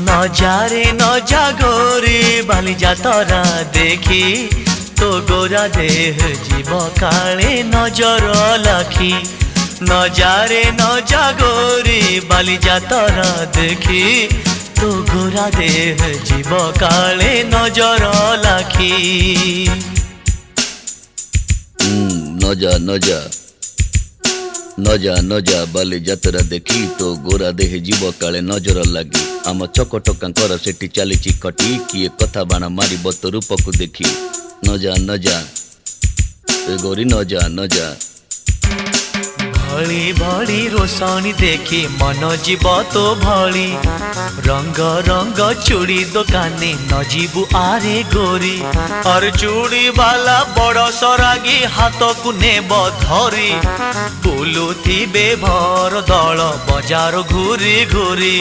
নজারে নজা গোরে বালিজা তরা দেখি তো গোরা দেহ জীব কালে নজর লাখি নজারে নজা গোরে বালিজা তরা দেখি তো গোরা দেহ জীব কালে নজর লাখি নজা নজা নজা নজা বালি যাত্ରା দেখি তো ଗୋରା ଦେହ ଯିବ କାଳେ ନଜର ଲାଗି ଆମ ଚକଟକାଙ୍କର ସେଠି ଚାଲିଛି ଖଟି କିଏ କଥା ବାଣ ମାରିବ ତୋ ରୂପକୁ ଦେଖି ନଜା ନଜା ଏ ଗୋରି ନଜା ନଜା भली भली रोशनी देखी मन जीव तो भली रंग रंग चूड़ी दुकानी न जीवु आरे गोरी और चूड़ी वाला बड़ सरागी हाथ को नेब धरी बुलुथिबे भर दल बजार घूरी घूरी